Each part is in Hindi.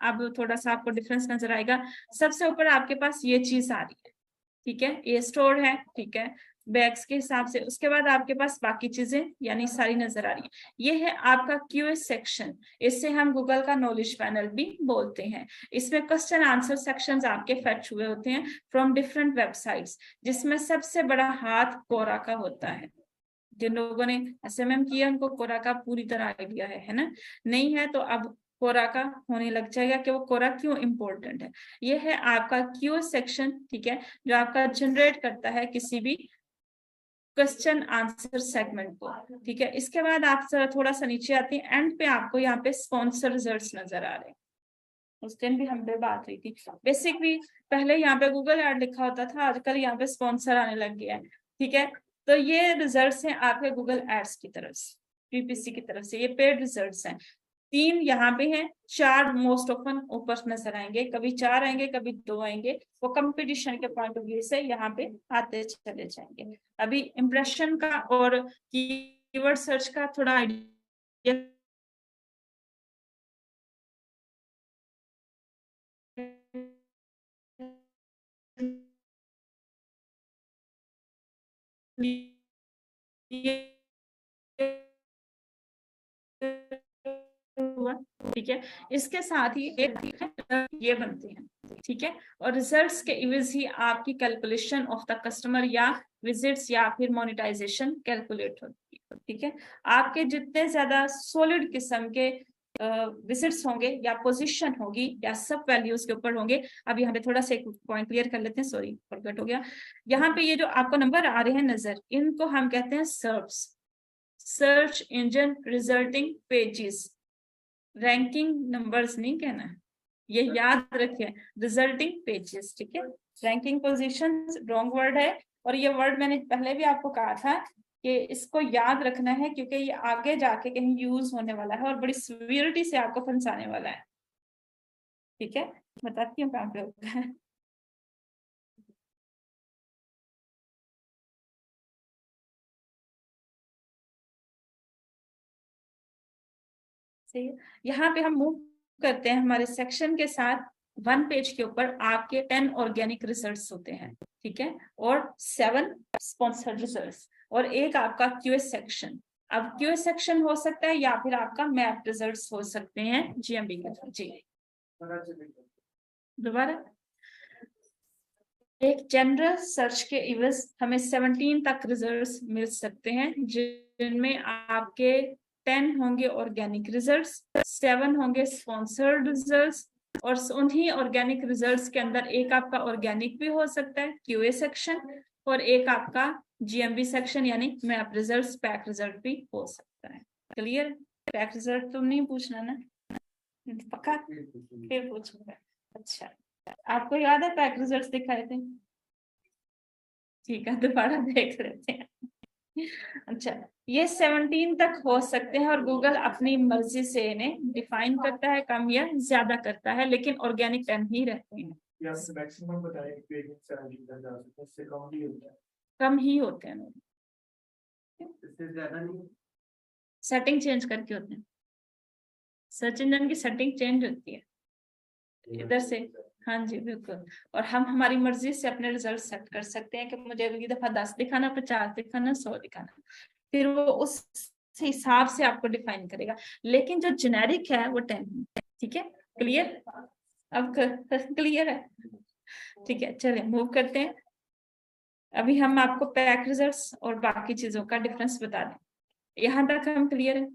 अब थोड़ा सा आपको डिफरेंस नजर आएगा। सबसे ऊपर आपके पास ये चीज आ रही है, ठीक है, ये स्टोर है, ठीक है, बैग्स के हिसाब से। उसके बाद आपके पास बाकी चीजें यानी सारी नजर आ रही है। ये है आपका क्यूएस सेक्शन, इससे हम गूगल का नॉलेज पैनल भी बोलते हैं। इसमें क्वेश्चन आंसर सेक्शंस आपके फैच हुए होते हैं फ्रॉम डिफरेंट वेबसाइट्स, जिसमें सबसे बड़ा हाथ कोरा का होता है। जिन लोगों ने एसएमएम किया उनको कोरा का पूरी तरह आइडिया है ना? नहीं है तो अब कोरा का होने लग जाएगा कि वो कोरा क्यों इंपॉर्टेंट है। ये है आपका क्यू सेक्शन, ठीक है, जो आपका जनरेट करता है किसी भी क्वेश्चन आंसर सेगमेंट को, ठीक है। इसके बाद आप थोड़ा सा नीचे आते हैं, एंड पे आपको यहाँ पे स्पॉन्सर रिजल्ट्स नजर आ रहे हैं। उस दिन भी हम पे बात हुई थी। बेसिकली पहले यहाँ पे गूगल ऐड लिखा होता था, आजकल यहाँ पे स्पॉन्सर आने लग गया है, ठीक है। तो ये रिजल्ट्स हैं आपके गूगल एड्स की तरफ से, पीपीसी की तरफ से, ये पेड रिजल्ट्स हैं। 3 यहाँ पे हैं, 4 मोस्ट ऑफन ऊपर नजर आएंगे, कभी 4 आएंगे कभी 2 आएंगे, वो कंपटीशन के पॉइंट ऑफ व्यू से यहाँ पे आते चले जाएंगे। अभी इंप्रेशन का और कीवर्ड सर्च का थोड़ा आइडिया हुआ, ठीक है। इसके साथ ही एक ये बनते हैं, ठीक है, और रिजल्ट्स के इवज ही आपकी कैलकुलेशन ऑफ द कस्टमर या विजिट्स या फिर मोनेटाइजेशन कैलकुलेट होती है, ठीक है। आपके जितने ज्यादा सॉलिड किस्म के विजिट्स होंगे या पोजीशन होगी या सब वैल्यूज के ऊपर होंगे। अब यहाँ पे थोड़ा सा एक पॉइंट क्लियर कर लेते हैं, सॉरी फॉरगेट हो गया। यहाँ पे ये जो आपको नंबर आ रहे हैं नजर, इनको हम कहते हैं serves, search engine resulting pages. Ranking numbers नहीं कहना है, ये याद रखिए, रिजल्टिंग पेजेस, ठीक है। रैंकिंग पोजीशन रॉन्ग वर्ड है, और ये वर्ड मैंने पहले भी आपको कहा था कि इसको याद रखना है, क्योंकि ये आगे जाके कहीं यूज होने वाला है और बड़ी सिवियरिटी से आपको फंसाने वाला है, ठीक है। बताती हूँ कहाँ पे होता है। सही है। यहाँ पे हम मूव करते हैं हमारे सेक्शन के साथ। 1 पेज के ऊपर आपके 10 ऑर्गेनिक रिजल्ट्स होते हैं, ठीक है, और 7 स्पॉन्सर्ड रिजल्ट्स, और एक आपका क्यूएस सेक्शन। अब क्यूएस सेक्शन हो सकता है या फिर आपका मैप रिजल्ट्स हो सकते हैं जीएमबी के थ्रू। जी दोबारा, एक जनरल सर्च के इवज हमें 17 तक रिजल्ट्स मिल सकते हैं, जिनमें आपके 10 होंगे ऑर्गेनिक रिजल्ट्स, 7 होंगे स्पॉन्सर्ड रिजल्ट्स, और उन्हीं ऑर्गेनिक रिजल्ट्स के अंदर एक आपका ऑर्गेनिक भी हो सकता है क्यूए सेक्शन, और एक आपका जीएमबी सेक्शन यानी मैप रिजल्ट्स, पैक रिजल्ट भी हो सकता है। क्लियर? पैक रिजल्ट तो नहीं पूछना ना, पक्का? फिर पूछूंगा। अच्छा, आपको याद है पैक रिजल्ट्स दिखाए थे? ठीक है, दोबारा देख लेते हैं। अच्छा, ये 17 तक हो सकते हैं, और गूगल अपनी मर्जी से इन्हें डिफाइन करता है, कम या ज्यादा करता है, लेकिन ऑर्गेनिक 10 ही रहते हैं। मैक्सिमम बताएं, इससे कम ही होता है। कम ही होते हैं, इससे ज्यादा नहीं, सेटिंग चेंज करके होते हैं। सर्च इंजन की सेटिंग चेंज होती है इधर से। हाँ जी बिल्कुल, और हम हमारी मर्जी से अपने रिजल्ट सेट कर सकते हैं कि मुझे अगली दफा 10 दिखाना, 50 दिखाना, 100 दिखाना, फिर वो उस हिसाब से आपको डिफाइन करेगा। लेकिन जो जेनेरिक है वो 10, ठीक है। क्लियर? अब क्लियर है? ठीक है, चलिए मूव करते हैं। अभी हम आपको पैक रिजल्ट्स और बाकी चीजों का डिफरेंस बता दें। यहाँ तक हम क्लियर है?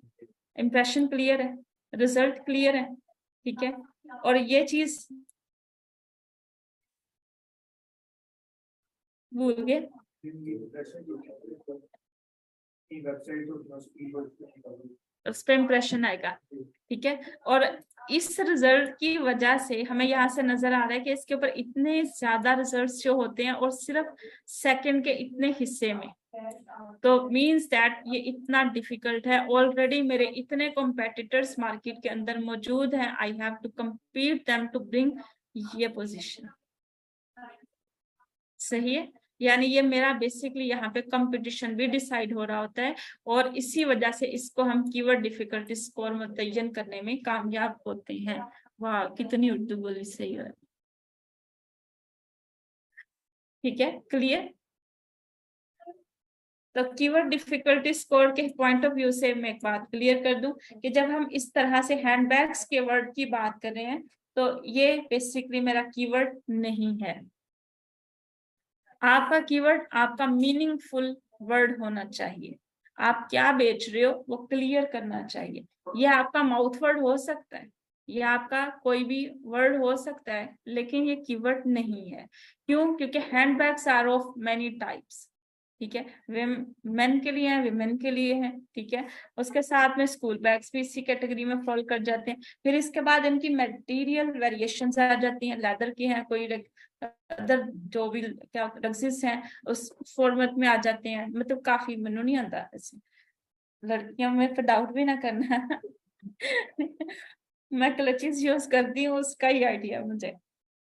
इंप्रेशन क्लियर है, रिजल्ट क्लियर है, ठीक है। और ये चीज भूल गए, उस पर इम्प्रेशन आएगा, ठीक है। और इस रिजल्ट की वजह से हमें यहाँ से नजर आ रहा है कि इसके ऊपर इतने ज्यादा रिजल्ट्स जो होते हैं और सिर्फ सेकंड के इतने हिस्से में, तो मींस दैट ये इतना डिफिकल्ट है। ऑलरेडी मेरे इतने कॉम्पिटिटर्स मार्केट के अंदर मौजूद हैं, I have to compete them to bring ये पोजीशन। सही है, यानी ये मेरा बेसिकली यहाँ पे कंपटीशन भी डिसाइड हो रहा होता है, और इसी वजह से इसको हम कीवर्ड डिफिकल्टी स्कोर मुतय्यन करने में कामयाब होते हैं। वाह, कितनी उर्दू बोली, सही है। ठीक है, क्लियर। तो कीवर्ड डिफिकल्टी स्कोर के पॉइंट ऑफ व्यू से मैं एक बात क्लियर कर दूं कि जब हम इस तरह से हैंडबैग्स के वर्ड की बात कर रहे हैं तो ये बेसिकली मेरा कीवर्ड नहीं है। आपका कीवर्ड आपका मीनिंगफुल वर्ड होना चाहिए। आप क्या बेच रहे हो वो क्लियर करना चाहिए। ये आपका माउथ वर्ड हो सकता है, ये आपका कोई भी वर्ड हो सकता है, लेकिन ये कीवर्ड नहीं है। क्यों? क्योंकि handbags are of many types. ठीक है, मेन के लिए है, विमेन के लिए है। ठीक है, उसके साथ में स्कूल बैग्स भी इसी कैटेगरी में फॉल कर जाते हैं। फिर इसके बाद इनकी मटेरियल वेरिएशंस आ जाती हैं, लेदर की हैं, कोई अदर जो भी क्या रग्सिस हैं उस फॉर्मेट में आ जाते हैं। मतलब काफी मनु नहीं आता ऐसे, लड़कियों में तो डाउट भी ना करना। मैं क्लचेस यूज करती हूँ, उसका ही आइडिया मुझे।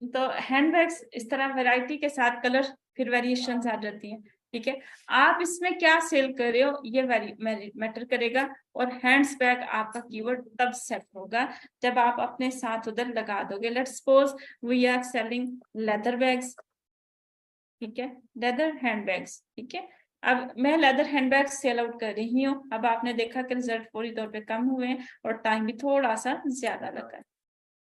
तो हैंडबैग्स इस तरह वैरायटी के साथ कलर फिर वेरिएशंस आ जाती हैं। ठीक है, आप इसमें क्या सेल कर रहे हो ये मैटर करेगा। और हैंड्स बैग आपका कीवर्ड तब सेट होगा जब आप अपने साथ उधर लगा दोगे। Let's suppose we are selling leather bags. ठीक है, लेदर हैंडबैग्स। ठीक है, अब मैं लेदर हैंडबैग सेल आउट कर रही हूँ। अब आपने देखा कि रिजल्ट पूरी तौर पे कम हुए हैं और टाइम भी थोड़ा सा ज्यादा लगा है।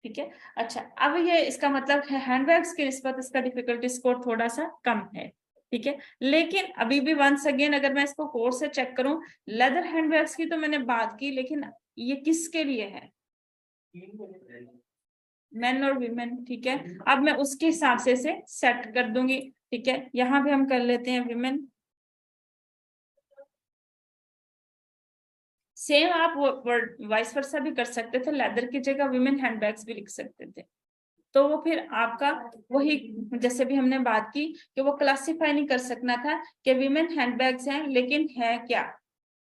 ठीक है, अच्छा, अब ये इसका मतलब है हैंडबैग्स की निस्बत इसका डिफिकल्टी स्कोर थोड़ा सा कम है। ठीक है, लेकिन अभी भी वंस अगेन अगर मैं इसको कोड से चेक करूं, लेदर हैंडबैग्स की तो मैंने बात की, लेकिन ये किसके लिए है? मेन और वीमेन। ठीक है, अब मैं उसके हिसाब से इसे सेट कर दूंगी। ठीक है, यहाँ भी हम कर लेते हैं विमेन। सेम आप वाइस वर्सा भी कर सकते थे, लेदर की जगह विमेन हैंडबैग्स भी लिख सकते थे। तो वो फिर आपका वही, जैसे भी हमने बात की कि वो क्लासिफाई नहीं कर सकना था कि विमेन हैंडबैग्स हैं, लेकिन है क्या,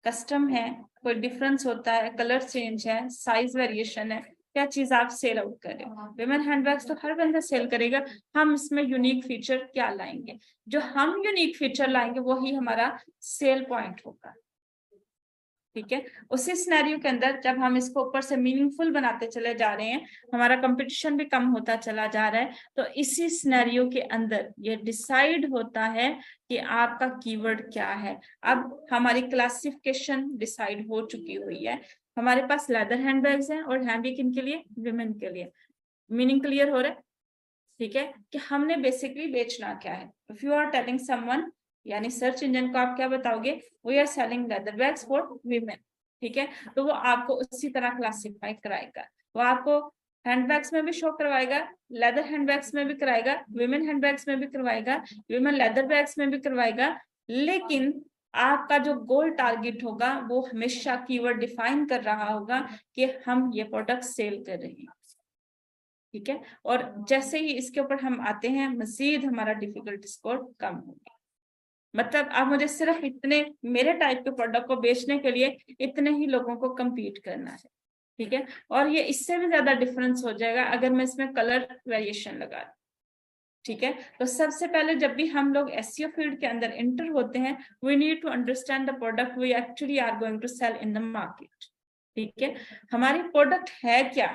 कस्टम है, कोई डिफरेंस होता है, कलर चेंज है, साइज वेरिएशन है, क्या चीज आप सेल आउट कर रहे हो। विमेन हैंडबैग्स तो हर बंदा सेल करेगा, हम इसमें यूनिक फीचर क्या लाएंगे? जो हम यूनिक फीचर लाएंगे वही हमारा सेल पॉइंट होगा। ठीक है, उसी सिनेरियो के अंदर जब हम इसको ऊपर से मीनिंगफुल बनाते चले जा रहे हैं, हमारा कंपटीशन भी कम होता चला जा रहा है, तो इसी सिनेरियो के अंदर ये डिसाइड होता है कि आपका कीवर्ड क्या है। अब हमारी क्लासिफिकेशन डिसाइड हो चुकी हुई है। हमारे पास लेदर हैंडबैग्स हैं और हैंडी किन के लिए? विमेन के लिए। मीनिंग क्लियर हो रहा है? ठीक है, कि हमने बेसिकली बेचना क्या है। If you are telling someone, यानी सर्च इंजन को आप क्या बताओगे? We are selling leather bags for women. ठीक है, तो वो आपको उसी तरह क्लासिफाई कराएगा। वो आपको हैंडबैग्स में भी शो करवाएगा, लेदर हैंडबैग्स में भी कराएगा, विमेन हैंडबैग्स में भी करवाएगा, विमेन लेदर बैग्स में भी करवाएगा। लेकिन आपका जो गोल टारगेट होगा वो हमेशा कीवर्ड डिफाइन कर रहा होगा कि हम ये प्रोडक्ट सेल कर रहे हैं। ठीक है, और जैसे ही इसके ऊपर हम आते हैं मजीद हमारा डिफिकल्टी स्कोर कम हो गया। मतलब आप मुझे सिर्फ इतने मेरे टाइप के प्रोडक्ट को बेचने के लिए इतने ही लोगों को compete करना है। ठीक है, और ये इससे भी ज्यादा डिफरेंस हो जाएगा अगर मैं इसमें कलर वेरिएशन लगा दूं। ठीक है, तो सबसे पहले जब भी हम लोग एसईओ फील्ड के अंदर एंटर होते हैं, we need to understand the product we actually are going to sell in the market. ठीक है, हमारी प्रोडक्ट है क्या?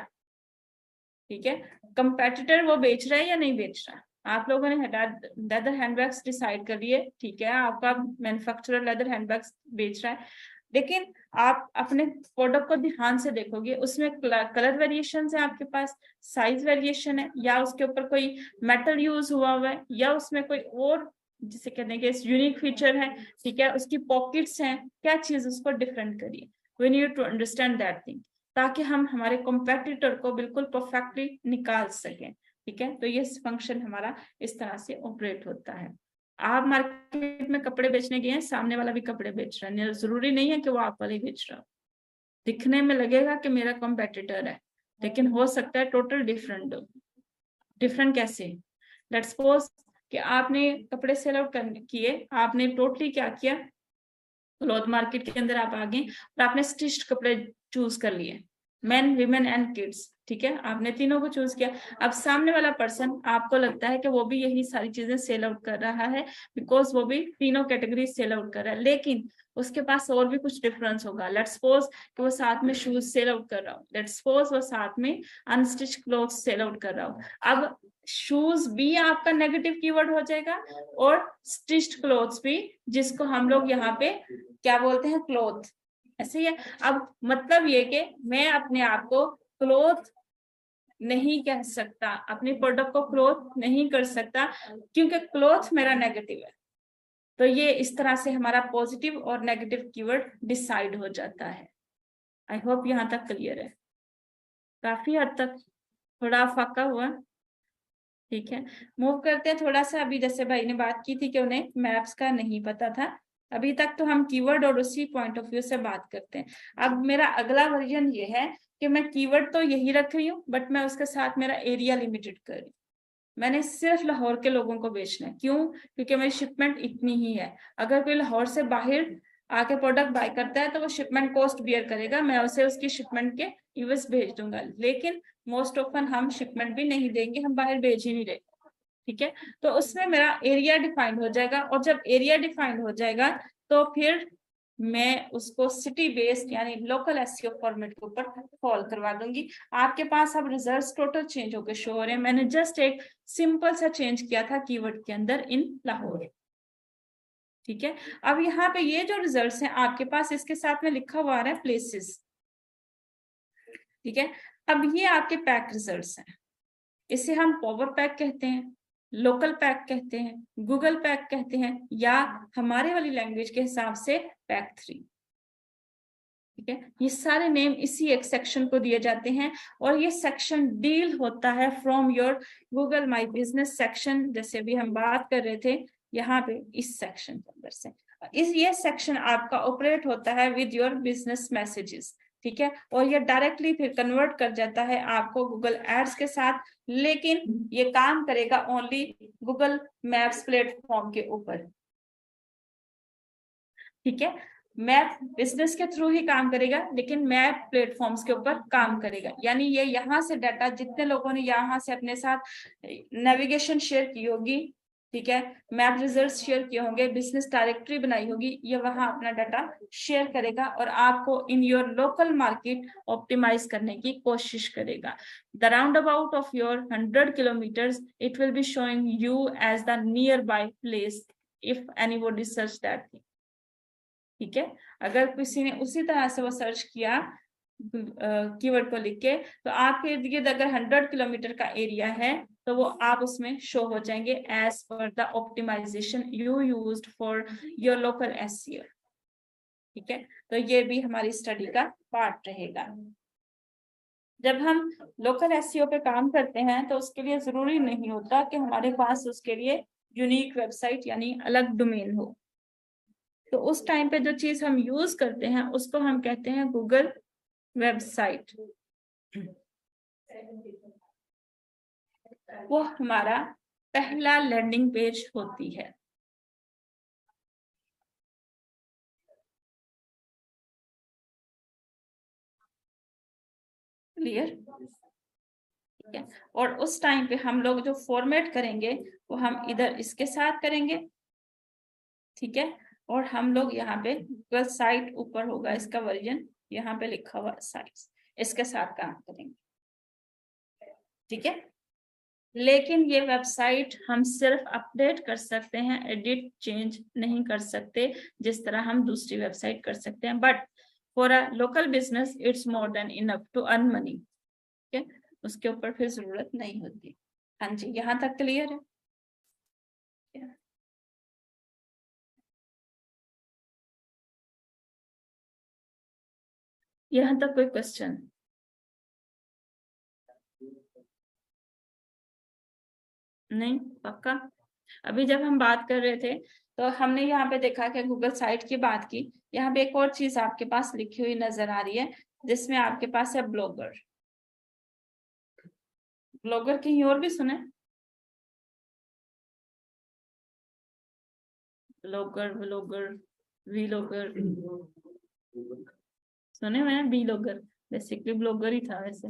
ठीक है, कंपेटिटर वो बेच रहा है या नहीं बेच रहा है? आप लोगों ने लेदर हैंडबैग्स डिसाइड कर लिए। ठीक है, आपका मैन्युफैक्चरर लेदर हैंडबैग्स बेच रहा है, लेकिन आप अपने प्रोडक्ट को ध्यान से देखोगे, उसमें कलर वेरिएशन है आपके पास, साइज वेरिएशन है, या उसके ऊपर कोई मेटल यूज हुआ है, या उसमें कोई और जिसे कहने के यूनिक फीचर है। ठीक है, उसकी पॉकेट्स हैं, क्या चीज उसको डिफरेंट करिए। We need to understand that thing, ताकि हम हमारे कॉम्पिटिटर को बिल्कुल परफेक्टली निकाल सकें। ठीक है, तो ये फंक्शन हमारा इस तरह से ऑपरेट होता है। आप मार्केट में कपड़े बेचने गए हैं, सामने वाला भी कपड़े बेच रहा है, जरूरी नहीं है कि वो आप वाले ही बेच रहा हो। दिखने में लगेगा कि मेरा कॉम्पिटिटर है, लेकिन हो सकता है टोटल डिफरेंट हो। डिफरेंट कैसे? लेट्स सपोज कि आपने कपड़े सेल आउट किए, आपने टोटली क्या किया, क्लॉथ मार्केट के अंदर आप आ गए और आपने स्टिच्ड कपड़े चूज कर लिए। मेन, वीमेन एंड किड्स, ठीक है, आपने तीनों को चूज किया। अब सामने वाला पर्सन, आपको लगता है कि वो भी यही सारी चीजें सेल आउट कर रहा है, बिकॉज वो भी तीनों कैटेगरी सेल आउट कर रहा है, लेकिन उसके पास और भी कुछ डिफरेंस होगा। लेट्स सपोज कि वो साथ में शूज सेल आउट कर रहा हो, लेट्स सपोज वो साथ में अनस्टिच क्लोथ्स सेल आउट कर रहा हो। अब शूज भी आपका नेगेटिव कीवर्ड हो जाएगा और स्टिच्ड क्लोथ्स भी, जिसको हम लोग यहाँ पे क्या बोलते हैं, क्लोथ, ऐसे ही है। अब मतलब ये कि मैं अपने आप को क्लोथ नहीं कह सकता, अपने प्रोडक्ट को क्लोथ नहीं कर सकता, क्योंकि क्लोथ मेरा नेगेटिव है। तो ये इस तरह से हमारा पॉजिटिव और नेगेटिव कीवर्ड डिसाइड हो जाता है। आई होप यहाँ तक क्लियर है, काफी हद तक थोड़ा फाका हुआ, ठीक है। मूव करते हैं थोड़ा सा। अभी जैसे भाई ने बात की थी कि उन्हें मैप्स का नहीं पता था, अभी तक तो हम कीवर्ड और उसी पॉइंट ऑफ व्यू से बात करते हैं। अब मेरा अगला वर्जन ये है कि मैं कीवर्ड तो यही रख रही हूँ, बट मैं उसके साथ मेरा एरिया लिमिटेड कर रही हूँ। मैंने सिर्फ लाहौर के लोगों को बेचना है, क्यों? क्योंकि मेरी शिपमेंट इतनी ही है। अगर कोई लाहौर से बाहर आके प्रोडक्ट बाय करता है तो वो शिपमेंट कॉस्ट बियर करेगा, मैं उसे उसकी शिपमेंट के यूएस भेज दूंगा, लेकिन मोस्ट ऑफन हम शिपमेंट भी नहीं देंगे, हम बाहर भेज ही नहीं रहे, ठीक है। तो उसमें मेरा एरिया डिफाइंड हो जाएगा, और जब एरिया डिफाइंड हो जाएगा तो फिर मैं उसको सिटी बेस्ड यानी लोकल एसईओ फॉर्मेट के ऊपर कॉल करवा दूंगी। आपके पास अब रिजल्ट्स टोटल चेंज होकर शो हो रहे हैं। मैंने जस्ट एक सिंपल सा चेंज किया था कीवर्ड के अंदर, इन लाहौर, ठीक है। अब यहाँ पे ये जो रिजल्ट्स हैं आपके पास, इसके साथ में लिखा हुआ आ रहा है प्लेसेस, ठीक है। अब ये आपके पैक रिजल्ट्स हैं, इसे हम पावर पैक कहते हैं, लोकल पैक कहते हैं, गूगल पैक कहते हैं, या हमारे वाली लैंग्वेज के हिसाब से पैक 3, ठीक है। ये सारे नेम इसी एक सेक्शन को दिए जाते हैं, और ये सेक्शन डील होता है from your Google my business section, जैसे भी हम बात कर रहे थे यहाँ पे इस सेक्शन के अंदर से। ये सेक्शन आपका ऑपरेट होता है विद योर बिजनेस मैसेजेस, ठीक है, और ये डायरेक्टली फिर कन्वर्ट कर जाता है आपको गूगल एड्स के साथ, लेकिन ये काम करेगा ओनली गूगल मैप्स प्लेटफॉर्म के ऊपर, ठीक है। मैप बिजनेस के थ्रू ही काम करेगा, लेकिन मैप प्लेटफॉर्म्स के ऊपर काम करेगा। यानी ये यहाँ से डाटा, जितने लोगों ने यहाँ से अपने साथ नेविगेशन शेयर की होगी, ठीक है, मैप रिजल्ट शेयर किए होंगे, बिजनेस डायरेक्टरी बनाई होगी, ये वहां अपना डाटा शेयर करेगा और आपको in your local market optimise करने की कोशिश करेगा। The round about of your 100 kilometres it will be showing you as the nearby place if anybody search that thing, ठीक है। अगर किसी ने उसी तरह से वो सर्च किया कीवर्ड को लिख के, तो आपके इर्द गिर्द अगर 100 किलोमीटर का एरिया है तो वो आप उसमें शो हो जाएंगे एज पर the optimisation you used for your local SEO, ठीक है। तो ये भी हमारी स्टडी का पार्ट रहेगा। जब हम लोकल एसईओ पे काम करते हैं तो उसके लिए जरूरी नहीं होता कि हमारे पास उसके लिए यूनिक वेबसाइट यानी अलग डोमेन हो। तो उस टाइम पे जो चीज हम यूज करते हैं उसको हम कहते हैं गूगल वेबसाइट। वो हमारा पहला लैंडिंग पेज होती है। क्लियर, ठीक है। और उस टाइम पे हम लोग जो फॉर्मेट करेंगे वो हम इधर इसके साथ करेंगे, ठीक है। और हम लोग यहाँ पे गूगल साइट ऊपर होगा इसका वर्जन, यहाँ पे लिखा हुआ साइट्स, इसके साथ काम करेंगे, ठीक है। लेकिन ये वेबसाइट हम सिर्फ अपडेट कर सकते हैं, एडिट चेंज नहीं कर सकते जिस तरह हम दूसरी वेबसाइट कर सकते हैं। But for a local business it's more than enough to earn money, ठीक है, उसके ऊपर फिर जरूरत नहीं होती। हाँ जी, यहाँ तक क्लियर है? यहाँ तक कोई क्वेश्चन? नहीं, पक्का। अभी जब हम बात कर रहे थे तो हमने यहाँ पे देखा कि गूगल साइट की बात की, यहाँ पे एक और चीज आपके पास लिखी हुई नजर आ रही है जिसमें आपके पास है ब्लॉगर। ब्लॉगर कहीं और भी सुने? ब्लॉगर, ब्लॉगर, वीलॉगर सुने हुए हैं? वीलॉगर, बेसिकली ब्लॉगर ही था वैसे।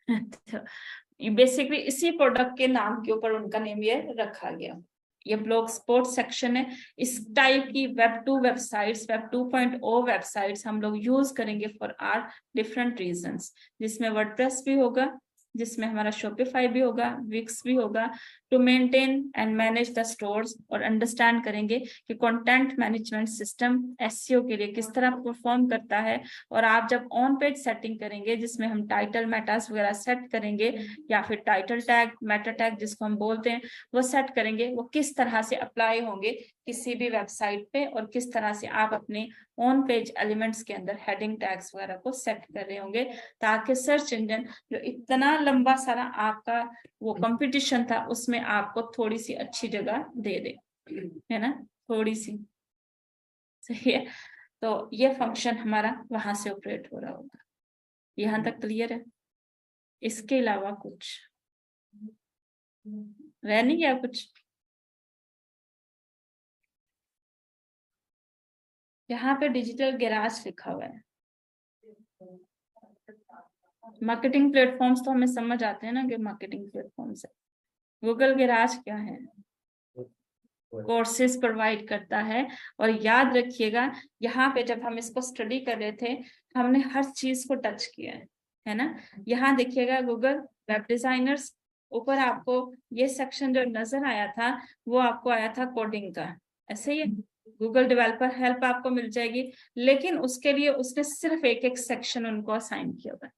तो बेसिकली इसी प्रोडक्ट के नाम के ऊपर उनका नेम ये रखा गया। ये ब्लॉग स्पॉट सेक्शन है। इस टाइप की वेब 2 वेबसाइट्स, वेब 2.0 वेबसाइट्स हम लोग यूज करेंगे फॉर आर डिफरेंट रीजंस, जिसमें वर्डप्रेस भी होगा, जिसमें हमारा शॉपिफाई भी होगा, विक्स भी होगा, to maintain and manage the stores, और अंडरस्टैंड करेंगे कि कंटेंट मैनेजमेंट सिस्टम एसईओ के लिए किस तरह परफॉर्म करता है। और आप जब ऑन पेज सेटिंग करेंगे, जिसमें हम टाइटल मेटास वगैरह सेट करेंगे, या फिर टाइटल टैग, मेटा टैग जिसको हम बोलते हैं, वो सेट करेंगे, वो किस तरह से अप्लाई होंगे किसी भी वेबसाइट पे, और किस तरह से आप अपने ऑन पेज एलिमेंट्स के अंदर हेडिंग टैग्स वगैरह को सेट कर रहे होंगे, ताकि सर्च इंजन जो इतना लंबा सारा आपका वो कंपटीशन था, उसमें आपको थोड़ी सी अच्छी जगह दे दे, है ना, थोड़ी सी। सही है। तो ये फंक्शन हमारा वहां से ऑपरेट हो रहा होगा। यहां तक क्लियर है? इसके अलावा कुछ रह नहीं गया कुछ? यहाँ पे डिजिटल गैराज लिखा हुआ है। मार्केटिंग प्लेटफॉर्म्स तो हमें समझ आते हैं ना कि मार्केटिंग प्लेटफॉर्म्स है। गूगल गैराज क्या है? कोर्सेज प्रोवाइड करता है। और याद रखिएगा, यहाँ पे जब हम इसको स्टडी कर रहे थे, हमने हर चीज को टच किया है ना। यहाँ देखिएगा गूगल वेब डिजाइनर्स, ऊपर आपको ये सेक्शन जो नजर आया था, वो आपको आया था कोडिंग का, ऐसे ही गूगल डेवलपर हेल्प आपको मिल जाएगी। लेकिन उसके लिए उसने सिर्फ एक एक सेक्शन उनको असाइन किया हुआ है।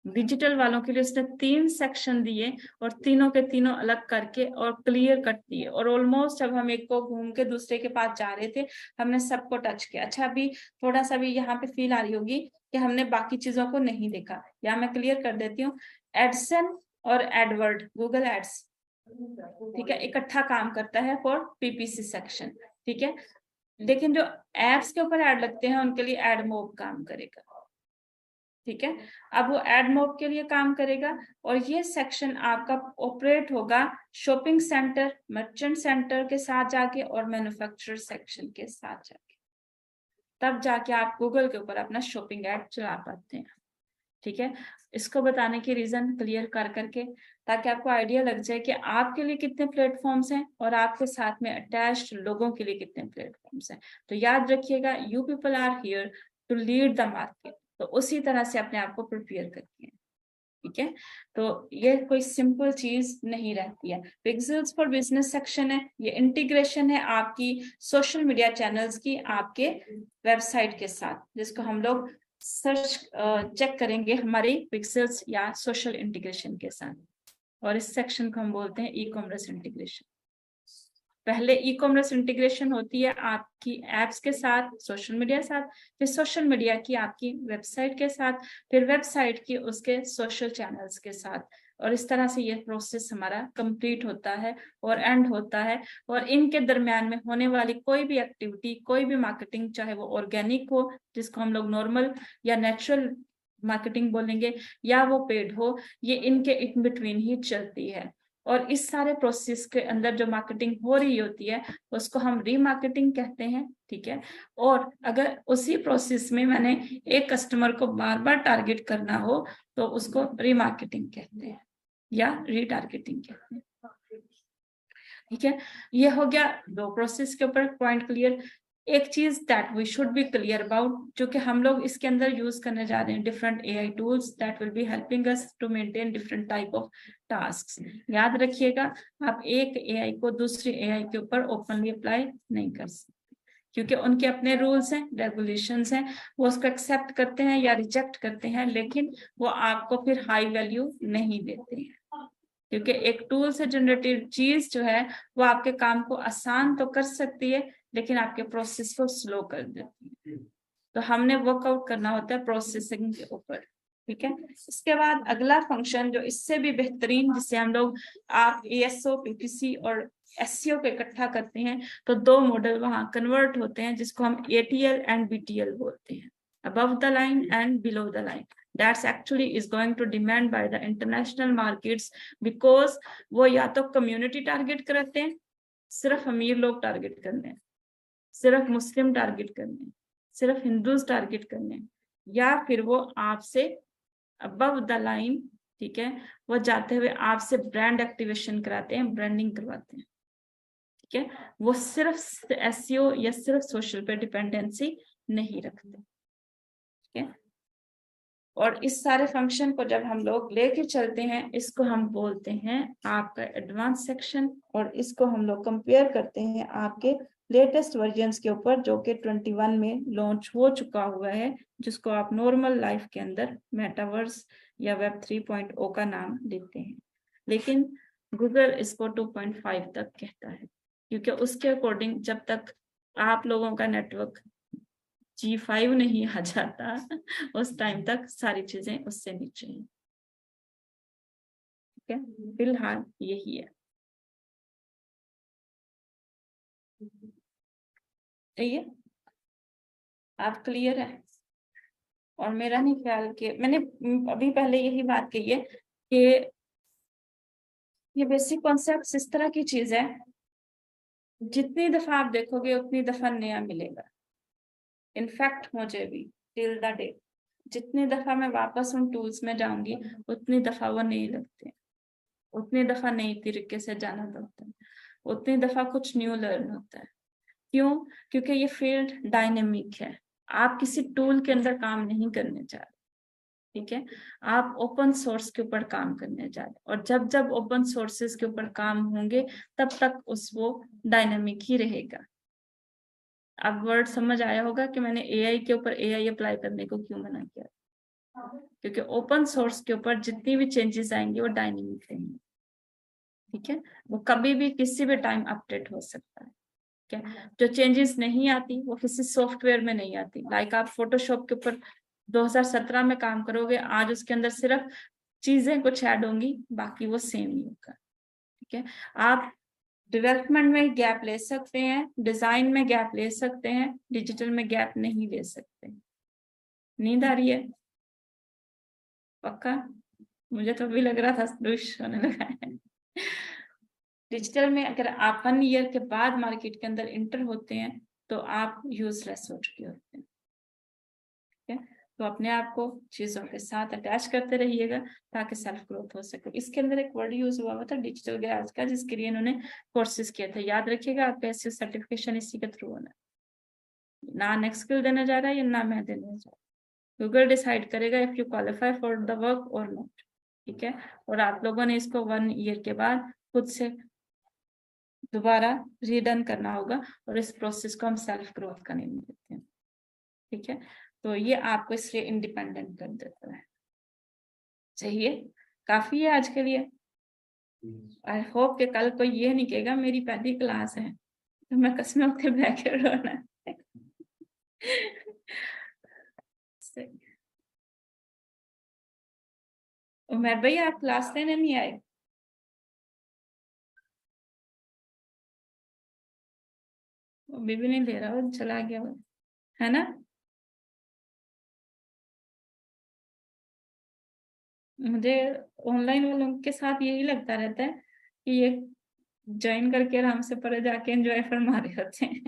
डिजिटल वालों के लिए उसने 3 सेक्शन दिए, और तीनों के तीनों अलग करके और क्लियर कट दिए, और ऑलमोस्ट जब हम एक को घूम के दूसरे के पास जा रहे थे, हमने सबको टच किया। अच्छा, अभी थोड़ा सा भी यहाँ पे फील आ रही होगी कि हमने बाकी चीजों को नहीं देखा, या मैं क्लियर कर देती हूँ। एडसन और एडवर्ड, गूगल एड्स, ठीक है, इकट्ठा काम करता है फॉर पीपीसी सेक्शन, ठीक है। लेकिन जो एप्स के ऊपर ऐड लगते हैं, उनके लिए एडमोब काम करेगा, ठीक है। अब वो एडमोब के लिए काम करेगा, और ये सेक्शन आपका ऑपरेट होगा शॉपिंग सेंटर, मर्चेंट सेंटर के साथ जाके, और मैन्युफैक्चरर सेक्शन के साथ जाके, तब जाके आप गूगल के ऊपर अपना शॉपिंग ऐड चला पाते हैं, ठीक है। इसको बताने की रीजन क्लियर कर करके, ताकि आपको आइडिया लग जाए कि आपके लिए कितने प्लेटफॉर्म्स हैं, और आपके साथ में अटैच्ड लोगों के लिए कितने प्लेटफॉर्म्स हैं। तो याद रखिएगा, you people are here to lead the market. तो उसी तरह से अपने आप को प्रिपेयर करती है, ठीक है। तो ये कोई सिंपल चीज नहीं रहती है। पिक्सेल्स फॉर बिजनेस सेक्शन है, ये इंटीग्रेशन है आपकी सोशल मीडिया चैनल्स की आपके वेबसाइट के साथ, जिसको हम लोग सर्च चेक करेंगे हमारी पिक्सेल्स या सोशल इंटीग्रेशन के साथ। और इस सेक्शन को हम बोलते हैं ई कॉमर्स इंटीग्रेशन। पहले ई कॉमर्स इंटीग्रेशन होती है आपकी एप्स के साथ, सोशल मीडिया के साथ, फिर सोशल मीडिया की आपकी वेबसाइट के साथ, फिर वेबसाइट की उसके सोशल चैनल्स के साथ। और इस तरह से ये प्रोसेस हमारा कंप्लीट होता है और एंड होता है। और इनके दरमियान में होने वाली कोई भी एक्टिविटी, कोई भी मार्केटिंग, चाहे वो ऑर्गेनिक हो, जिसको हम लोग नॉर्मल या नेचुरल मार्केटिंग बोलेंगे, या वो पेड हो, ये इनके इन बिटवीन ही चलती है। और इस सारे प्रोसेस के अंदर जो मार्केटिंग हो रही होती है, उसको हम रीमार्केटिंग कहते हैं, ठीक है। और अगर उसी प्रोसेस में मैंने एक कस्टमर को बार बार टारगेट करना हो, तो उसको रीमार्केटिंग कहते हैं या रीटारगेटिंग कहते हैं, ठीक है। ये हो गया 2 प्रोसेस के ऊपर पॉइंट क्लियर। एक चीज that we should be clear about, जो कि हम लोग इसके अंदर यूज करने जा रहे हैं, different AI tools that will be helping us to maintain different type of tasks. याद रखिएगा, आप एक एआई को दूसरी एआई के ऊपर ओपनली अप्लाई नहीं कर सकते, क्योंकि उनके अपने रूल्स हैं, रेगुलेशंस हैं, वो उसको एक्सेप्ट करते हैं या रिजेक्ट करते हैं, लेकिन वो आपको फिर हाई वैल्यू नहीं देते हैं। क्योंकि एक टूल से जनरेटेड चीज जो है, वो आपके काम को आसान तो कर सकती है, लेकिन आपके प्रोसेस को स्लो कर देती है। तो हमने वर्कआउट करना होता है प्रोसेसिंग के ऊपर, ठीक है। इसके बाद अगला फंक्शन जो इससे भी बेहतरीन, जिसे हम लोग आप एएसओ, पीपीसी और एसईओ को इकट्ठा करते हैं, तो 2 मॉडल वहां कन्वर्ट होते हैं, जिसको हम एटीएल एंड बीटीएल बोलते हैं, above the line and below the line. That's actually is going to demand by the international markets, because वो या तो कम्युनिटी टारगेट करते हैं, सिर्फ अमीर लोग टारगेट करने हैं, सिर्फ मुस्लिम टारगेट करने हैं, सिर्फ हिंदूज टारगेट करने हैं, या फिर वो आपसे अबव द लाइन, ठीक है, वो जाते हुए आपसे ब्रांड एक्टिवेशन कराते हैं, ब्रांडिंग करवाते हैं, ठीक है। वो सिर्फ एसईओ या सिर्फ सोशल पे डिपेंडेंसी नहीं रखते, ठीक है। और इस सारे फंक्शन को जब हम लोग लेके चलते हैं, इसको हम बोलते हैं आपका एडवांस सेक्शन, और इसको हम लोग कंपेयर करते हैं आपके लेटेस्ट वर्जन्स के ऊपर जो कि 21 में लॉन्च हो चुका हुआ है, जिसको आप नॉर्मल लाइफ के अंदर मेटावर्स या वेब 3.0 का नाम देते हैं, लेकिन गूगल इसको 2.5 तक कहता है, क्योंकि उसके अकॉर्डिंग जब तक आप लोगों का नेटवर्क G5 नहीं आ जाता उस टाइम तक सारी चीजें उससे नीचे हैं, ठीक है। फिलहाल यही है, ये आप क्लियर है। और मेरा नहीं ख्याल कि मैंने अभी पहले यही बात कही है कि ये बेसिक कॉन्सेप्ट इस तरह की चीज है, जितनी दफा आप देखोगे उतनी दफा नया मिलेगा। इनफैक्ट मुझे भी टिल द डे जितनी दफा मैं वापस उन टूल्स में जाऊंगी उतनी दफा वो नहीं लगते, उतनी दफा नई तरीके से जाना पड़ता है, उतनी दफा कुछ न्यू लर्न होता है। क्यों? क्योंकि ये फील्ड डायनेमिक है, आप किसी टूल के अंदर काम नहीं करने जा रहे, ठीक है। आप ओपन सोर्स के ऊपर काम करने जा रहे, और जब जब ओपन सोर्सेज के ऊपर काम होंगे तब तक उस वो डायनेमिक ही रहेगा। अब वर्ड समझ आया होगा कि मैंने एआई के ऊपर एआई अप्लाई करने को क्यों मना किया, क्योंकि ओपन सोर्स के ऊपर जितनी भी चेंजेस आएंगे वो डायनेमिक रहेंगे, ठीक है। वो कभी भी किसी भी टाइम अपडेट हो सकता है, ठीक है। जो चेंजेस नहीं आती वो किसी सॉफ्टवेयर में नहीं आती, लाइक आप फोटोशॉप के ऊपर 2017 में काम करोगे, आज उसके अंदर सिर्फ चीजें कुछ ऐड होंगी, बाकी वो सेम ही होगा, ठीक है। आप डेवलपमेंट में गैप ले सकते हैं, डिजाइन में गैप ले सकते हैं, डिजिटल में गैप नहीं ले सकते। नींद आ रही है? पक्का? मुझे तो अभी लग रहा था दुश होने लगा है। डिजिटल में अगर आप 1 ईयर के बाद मार्केट के अंदर इंटर होते हैं तो आप यूजलेस हो चुके होते हैं, ठीक है। तो अपने आप को चीजों के साथ अटैच करते रहिएगा ताकि सेल्फ ग्रोथ हो सके। इसके अंदर एक वर्ड यूज हुआ था डिजिटल गैस का, जिसके लिए इन्होंने कोर्सेज किया था, याद रखिएगा। आपका एसईओ सर्टिफिकेशन इसी के थ्रू होना है, ना नेक्स्ट स्किल देने जा रहा है या ना मैं देने जा रहा हूँ। गूगल डिसाइड करेगा if you qualify for the work और नॉट, ठीक है। और आप लोगों ने इसको 1 ईयर के बाद खुद से दोबारा रीडन करना होगा, और इस प्रोसेस को हम सेल्फ ग्रोथ का नेम देते हैं, ठीक है। तो ये आपको इसलिए इंडिपेंडेंट कर देता है। चाहिए काफी है आज के लिए। आई होप कि कल कोई ये नहीं कहेगा मेरी पहली क्लास है तो मैं कसम के बैठे रोना। उमर भाई आप क्लास लेने नहीं आए? अभी भी नहीं ले रहा, वो चला गया वो, है ना। मुझे ऑनलाइन वालों के साथ यही लगता रहता है कि ये ज्वाइन करके आराम से परे जाके एंजॉय फरमा रहे होते हैं।